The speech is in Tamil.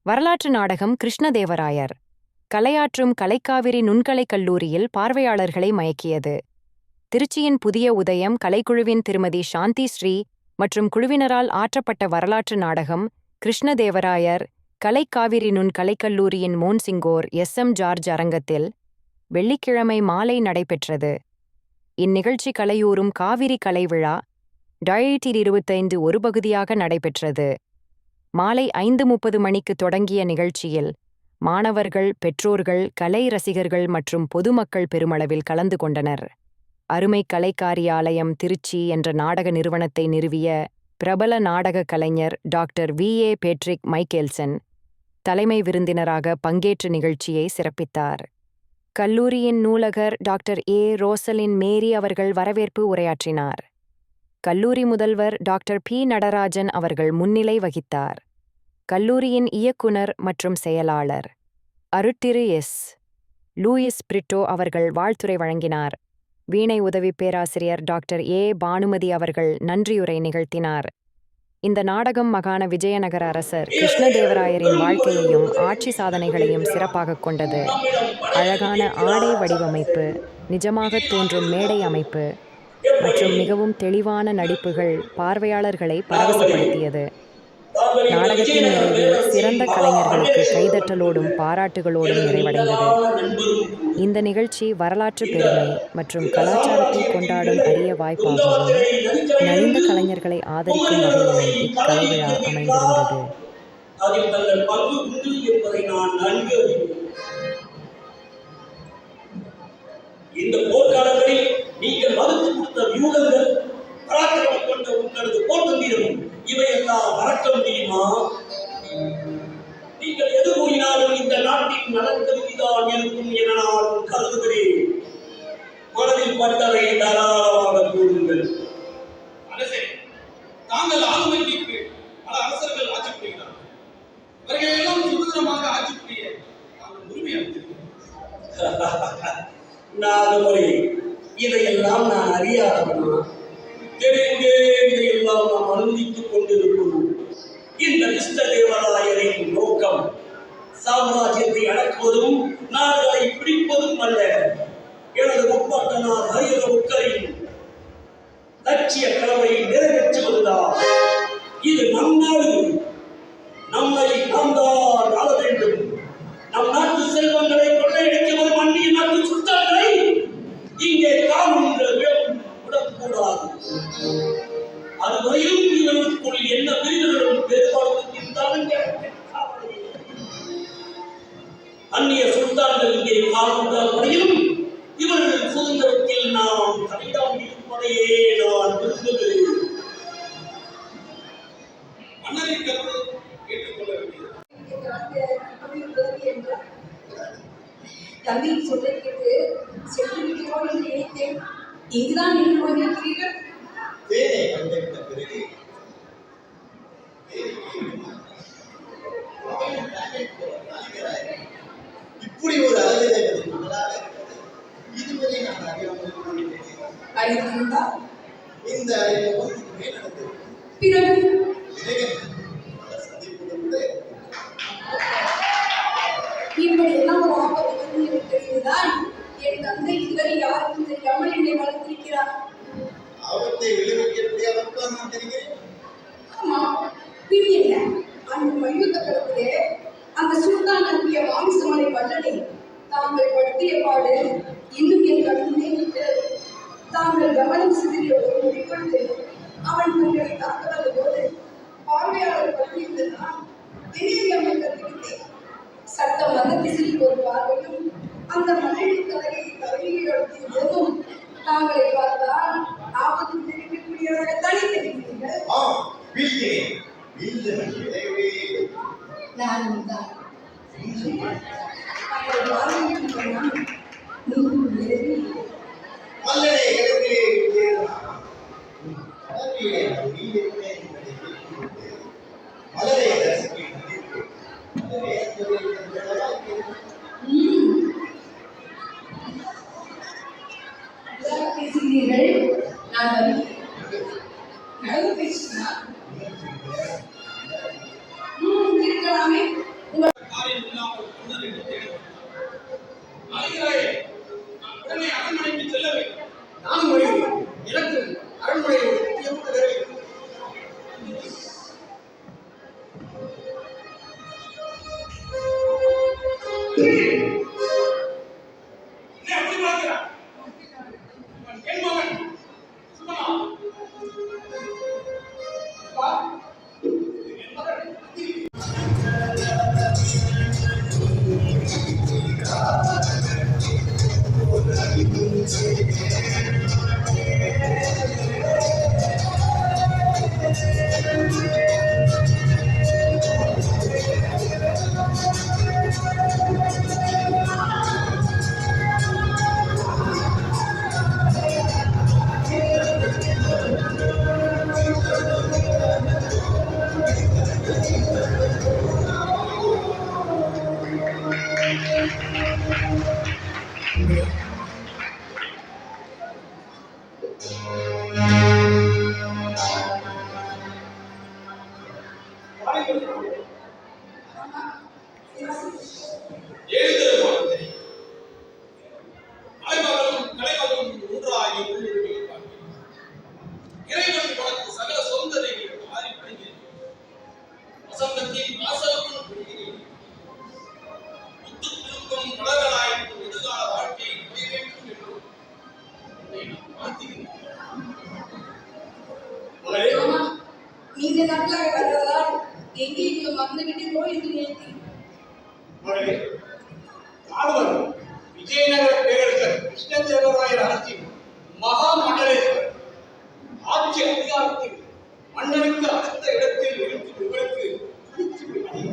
வரலாற்று நாடகம் கிருஷ்ணதேவராயர். கலையாற்றும் கலைக்காவிரி நுண்கலைக் கல்லூரியில் பார்வையாளர்களை மயக்கியது. திருச்சியின் புதிய உதயம் கலைக்குழுவின் திருமதி சாந்தி ஸ்ரீ மற்றும் குழுவினரால் ஆற்றப்பட்ட வரலாற்று நாடகம் கிருஷ்ணதேவராயர் கலைக்காவிரி நுண்கலைக்கல்லூரியின் மோன்சிங்கோர் எஸ்.எம். ஜார்ஜ் அரங்கத்தில் வெள்ளிக்கிழமை மாலை நடைபெற்றது. இந்நிகழ்ச்சி கலையூரும் காவிரி கலை விழா 2025 ஒரு பகுதியாக நடைபெற்றது. மாலை 5:30 மணிக்கு தொடங்கிய நிகழ்ச்சியில் மாணவர்கள், பெற்றோர்கள், கலை ரசிகர்கள் மற்றும் பொதுமக்கள் பெருமளவில் கலந்து கொண்டனர். அருமை கலைக்காரியாலயம் திருச்சி என்ற நாடக நிறுவனத்தை நிறுவிய பிரபல நாடக கலைஞர் டாக்டர் V.A. பேட்ரிக் மைக்கேல்சன் தலைமை விருந்தினராக பங்கேற்று நிகழ்ச்சியை சிறப்பித்தார். கல்லூரியின் நூலகர் டாக்டர் A. ரோசலின் மேரி அவர்கள் வரவேற்பு உரையாற்றினார். கல்லூரி முதல்வர் டாக்டர் P. நடராஜன் அவர்கள் முன்னிலை வகித்தார். கல்லூரியின் இயக்குனர் மற்றும் செயலாளர் அருட்திரு எஸ். லூயிஸ் பிரிட்டோ அவர்கள் வாழ்த்துரை வழங்கினார். வீணை உதவி பேராசிரியர் டாக்டர் A. பானுமதி அவர்கள் நன்றியுரை நிகழ்த்தினார். இந்த நாடகம் மாகாண விஜயநகர அரசர் கிருஷ்ணதேவராயரின் வாழ்க்கையையும் ஆட்சி சாதனைகளையும் சிறப்பாகக் கொண்டது. அழகான ஆடை வடிவமைப்பு, நிஜமாகத் தோன்றும் மேடை அமைப்பு மற்றும் மிகவும் தெளிவான நடிப்புகள் பார்வையாளர்களை பரவசப்படுத்தியது. நாடகத்தின் நிறைவில் சிறந்த கலைஞர்களுக்கு கைதட்டலோடும் பாராட்டுகளோடும் நிறைவடைந்தது. இந்த நிகழ்ச்சி வரலாற்று பெருமை மற்றும் கலாச்சாரத்தை கொண்டாடும் அரிய வாய்ப்பாகவும் நலிந்த கலைஞர்களை ஆதரிக்கும் வகையிலும் இக்கலை விழா அமைந்திருந்தது. இந்த போர்க்காலங்களில் நீங்கள் வகுத்து கொடுத்த வியூகங்கள், பராக்கிரமம் கொண்ட உங்களது போர்த்தந்திரம் இவையெல்லாம் மறக்க முடியுமா? நீங்கள் எது கூறினாலும் இந்த நாட்டின் நலன்கருதிதான் இருக்கும் என நான் கருதுகிறேன். மனதில் பட்டதை தாராளமாக கூறுங்கள். அரசே, தாங்கள் ஆளுமைக்கு பல அரசர்கள் ஆட்சி புரிகிறார். அவர்கள் எல்லாம் சுதந்திரமாக ஆட்சி புரிய தாங்கள் உரிமை அளித்திருக்கிறார். நாகமொழி, இதையெல்லாம் நான் அறியாதவனா? தெரிந்தே இதையெல்லாம் நாம் அனுமதித்துக் கொண்டிருக்கிறோம். இந்த கிருஷ்ணதேவராயரின் நோக்கம் சாம்ராஜ்யத்தை அடக்குவதும் நாடுகளை பிடிப்பதும் அல்ல. எனது முப்பாட்டனார் ஹரிஹர புக்கரின் லட்சிய கனவை நிறைவேற்றுவதுதான். இது நம் நாடு. நம்மை நாம் தான் ஆள வேண்டும். நம் நாட்டு செல்வங்களை கொள்ளையடிக்க வரும் அந்நிய நாட்டு சுல்தான்களை இங்கே காணும் விடக்கூடாது. அதுவரையும் இவர்களுக்குள் என்ன பிரிவுகளும் வேறுபாடுகளும் இருந்தாலும் அந்நிய சுல்தான்கள் இங்கே காணும் வரையும் இவர்கள் சுதந்திரத்தில் நாம் தலையிடாமல் இருப்பதையே நான் விரும்புகிறேன். மன்னரின் கருத்து ஏற்றுக்கொள்ள வேண்டியது. தந்தையின் சொல்லை கேட்டு சென்று விடுகிறோம் என்று நினைத்தேன். இங்குதான் நின்று கொண்டிருக்கிறீர்கள். இப்படி ஒரு அழகிலே இதுவரை நான் அறிந்திருந்தால் இந்த அறிவு நடந்தது. பிறகு இப்படி எல்லாம் ஒரு ஆபத்து வந்து தெரிந்துதான் என் தந்தை இதுவரை யாருக்கும் தெரியாமல் என்னை வளர்த்திருக்கிறார். ஆபத்தை விளைவிக்கக்கூடிய அளவுக்கு நான் தெரிகிறேன். ஆமா, பிரிய அந்த மயூத்த களத்திலே அந்த சுல்தான் அனுப்பிய மாமிசமலை வல்லனை தாங்கள் படுத்திய பாடு இன்னும் என் கண்முன்னே இருக்கிறது. தாங்கள் கவனம் சிதறிய ஒரு முடிவெடுத்து அவன் தங்களை தாக்குவது போது பார்வையாளர் பள்ளியிருந்தான் தெரியறியாமை கற்றுக்கிட்டேன். சட்டம் அந்த திசையில் ஒரு பார்வையும் அந்த மனைவி தலையை தலையில் எடுத்திய போதும் தாங்களை பார்த்தால் ஆபத்து தெரிவிக்கக்கூடியவர்கள் தனி தெரிவித்தீர்கள். நானும் தான் பேசுகிறீர்கள். நான் நடந்து பேசினா இருக்கலாமே. என்ன அப்படி பார்க்கிறான்? இவன் என் மகன் சுமனா. அப்பா, இது என் மகன். எழுதல் வார்த்தை அலைமகளும் கலைமகளும் ஒன்றாகி உள்ளுருவி பார்க்கிறேன். இறைவன் உனக்கு சகல சௌந்தரியங்கள் மாறி பணிகிறேன். வசந்தத்தின் வாசகமும் பெறுகிறேன். முத்து குலுங்கும் மலர்களாய் எதிர்கால வாழ்க்கையை முடிய வேண்டும் என்று உன்னை நான் வாழ்த்துகிறேன். மகளே, ஆமா, நீங்க நாட்களாக வருவதால் எங்கே நீங்க மறந்துவிட்டீர்களோ என்று நினைத்தேன். மகளே, ஆழ்வார் விஜயநகர பேரரசர் கிருஷ்ணதேவராயர் அரசின் மகா மண்டலேஸ்வர் ஆட்சி அதிகாரத்தில் மன்னனுக்கு அடுத்த இடத்தில் இருக்கும் இவருக்கு பிடித்து விட்டது.